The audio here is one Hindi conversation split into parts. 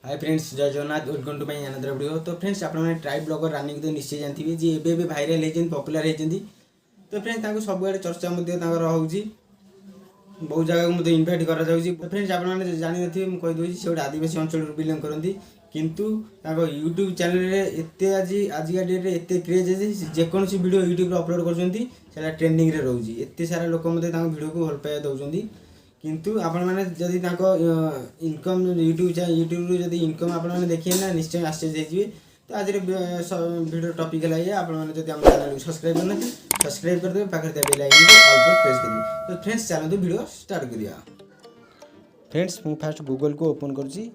हाय फ्रेंड्स, जय Jagannath. Welcome to my another video. तो फ्रेंड्स, आपने ट्राइब ब्लॉगर रानी तो निश्चय जानते जी एबे भाइराल होती पपुलार होती। तो फ्रेंड्स सब चर्चा होची बहुत जगह मुझे इनभाइट करा जाउची। तो फ्रेंड्स आपने जानी नथिबे मु कहि दोची से गोटे आदिवासी अंचल बिलंग करती किंतु यूट्यूब चैनल रे एते आजिका डेट रे एते क्रेज है जेकोसी वीडियो यूट्यूब रे अपलोड करछंती सेला ट्रेंडिंग रे रहउची। एते सारा लोक मते तांको वीडियो को भल पाया दउचंती किंतु आपण माने जदि तांको इनकम यूट्यूब रू जदि इनकम आपण माने देखिए ना निश्चय आश्चर्य होइजिबे। तो आज वीडियो टॉपिक है आपण माने जदि हम चैनल को सब्सक्राइब करना सब्सक्राइब कर देबे, पाखर बेल आइकन को ऑल पर प्रेस कर देबे। तो फ्रेंड्स चलो वीडियो स्टार्ट करिया। फ्रेंड्स मु फास्ट गूगल को ओपन करछि।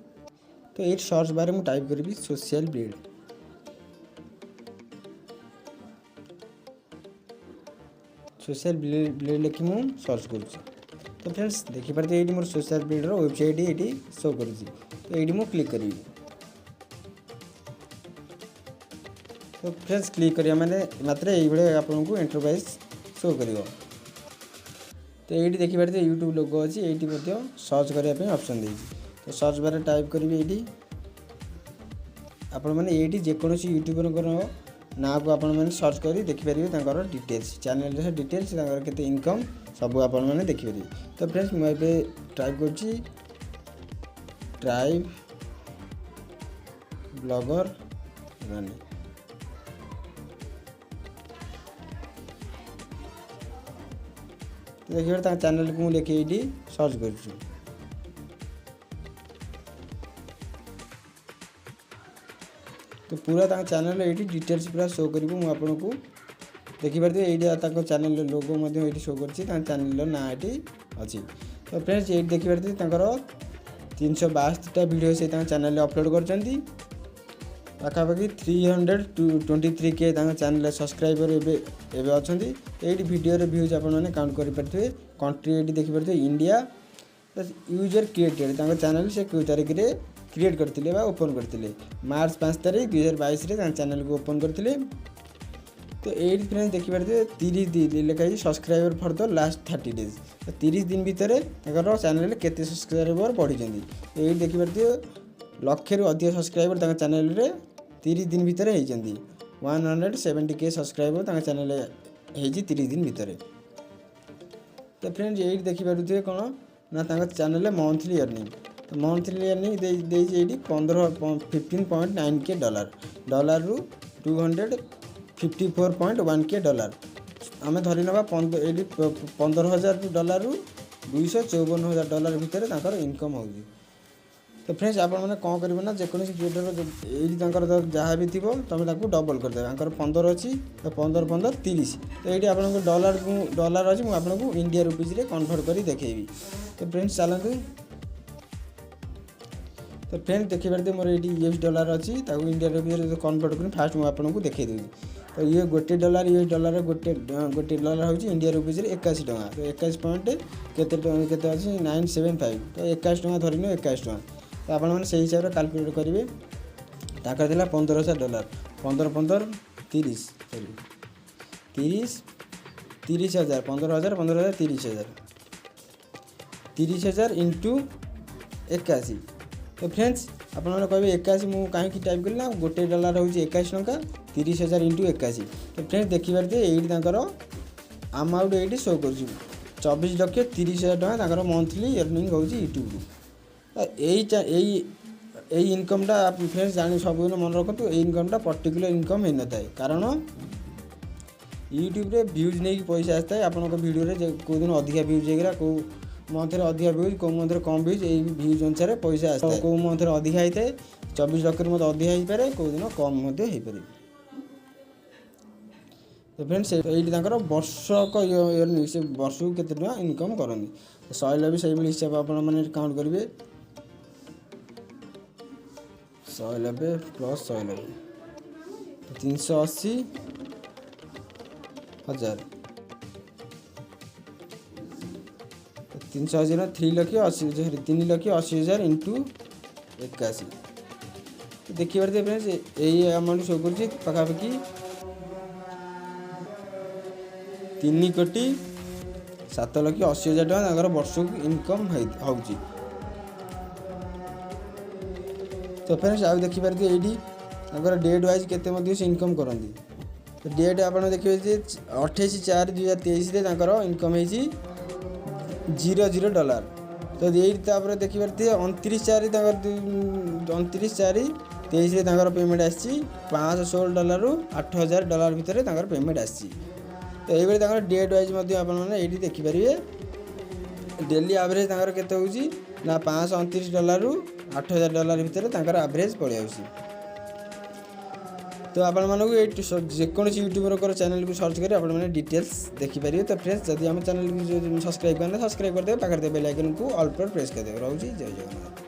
तो ये सर्च बारे में टाइप करी सोशल ब्लेड। सोशल ब्लेड लिखी मु सर्च करुँच। तो फ्रेंड्स देखिपारे ये मोर सोशल ब्लेड वेबसाइट ये शो कर। तो ये मुझे क्लिक करी। तो फ्रेंड्स क्लिक करिया माने मात्र ये आपको एंटरप्राइज शो कर। तो ये देखिपारे यूट्यूब लोगो अच्छी ये सर्च करने ऑप्शन दे। तो सर्च बारे टाइप करी ये आपण मैंने ये जेकोसी यूट्यूबर ना को आपण मैंने सर्च कर देखिपारे डिटेल्स चैनल डिटेल्स केते इनकम सब आपण मैंने देखिपारे। तो फ्रेंड्स मुझे टाइप कर ट्राइब ब्लॉगर रानी। तो देखिए चैनल को मुझे लिखे सर्च कर। तो पूरा चैनल ये डिटेल्स पूरा शो कर आपको देखिपारे ये चैनल लोगो ये शो कर चैनल ना ये अच्छी। तो फ्रेंड्स ये देखिपारे 362टा वीडियो से चैनल अपलोड कर पाखापाखि 323K चैनल सब्सक्राइबर एवं अच्छा। ये वीडियो व्यूज आपने काउंट करेंगे। कंट्री ये देखिपारे India plus user created channel से क्यों तारीख में क्रिएट करते ओपन करते मार्च 5 तारीख 2022 चैनल को ओपन करते। तो ये फ्रेंड्स देखिपारे 30 दिन लिखाई subscriber for the last 30 days. तो 30 दिन भितर चैनल केते सब्सक्राइबर बढ़ी। ये देखिपारे लक्षे रु अधिक सब्सक्राइबर चैनल रे 30 दिन भितर होती 170K सब्सक्राइबर चैनल होती 30 दिन भितर। तो फ्रेंड्स ये देखिपारे कौन ना चैनल मंथली अर्निंग। तो मंथली अर्निंग दे 15.9K डॉलर रु 254.1K डॉलर आम धरी ना 15,000 डॉलर रु 254,000 भितर इनकम हो। तो फ्रेंड्स आप कौन करेंगे ना जेकोसी क्रिएटर ये जहाँ भी थी तुम डबल करदे 15 अच्छी। तो 15 15 30। तो ये आपको डॉलर अच्छी मुझे आपको इंडिया रुपीज रे कन्वर्ट कर देखेबी। तो फ्रेंड्स चलते। तो फ्रेंड्स देखिए मोर ये $US अच्छी इंडिया रुपीज कन्वर्ट कर फास्ट मुझे आपको देखे दूँ। तो ये गोटे डॉलर $US गोटे डॉलर हूँ इंडिया रुपीज 81 टଙ୍କା। तो 21 पॉइंट केते अच्छी 975। तो 21 टଙ୍କା धरन 21 टଙ୍କା। तो आपने से हिसाब से कैलकुलेट करेंगे। ताकर दिला $15,000 15 15 30 30 30,000 15,000 15,000 30,000 30,000 इंटू 81। तो फ्रेंड्स आपने कहे 81 मुझे कहीं टाइप करी ना गोटे डॉलर हूँ 21 टଙ୍କା 30,000 इंटू 81। तो फ्रेंड्स देखिपारे ये अमाउंट ये शो कर 24,30,000 मंथली अर्निंग हो यूट्यूब। यही इनकमटा फ्रेंड्स जानी सब मन रखु इनकमटा पर्टिकुलर इनकम हो न था कारण यूट्यूब रे व्यूज नहीं पैसा आता है। आपन वीडियो रे को दिन अधिका व्यूज होगा कौ मंथ रे अधिका व्यूज कौ मंथ रे कम व्यूज यही व्यूज अनुसार पैसा आता है। कौ मंथ रे अधिका होता है 24 लाख मत अधिका हो पाए कौ दिन कम हो पारे। तो फ्रेंड्स ये वर्षक से वर्ष को केते टଙ୍କା इनकम करती 100 भी से हिसाब आपने काउंट करेंगे 190 प्लस 190 380,000 380,000 3,80,000 इंटू 81। तो देखिए फ्रेंड्स यही अमाउंट शो कर पाखापाखि 3,07,80,000 टଙ୍କା वर्ष को इनकम हो। तो फ्रेंड्स आउ देखिपारे ये डेट वाइज केते इनकम करती। तो डेट आप देखिए जे 28/4/2023 इनकम है $00। तो यही देखिए 29/4/23 पेमेंट आसी $516 ରୁ $8000 भितर पेमेंट आसी। तो ये डेट वाइज आपने देखिपारे डेली एवरेज केते होउची ना $529 ରୁ $8000 भितर एवरेज पड़े आउची। तो आपण मानक जेकोसी यूट्यूबर चैनल को सर्च करें आपने डिटेल्स देखिपारे। तो फ्रेंड्स जदि आम चैनल को सब्सक्राइब करना सब्सक्राइब करदे पाखे बेल आइकन को ऑल पर प्रेस करदे। रोजी जय जगन्नाथ।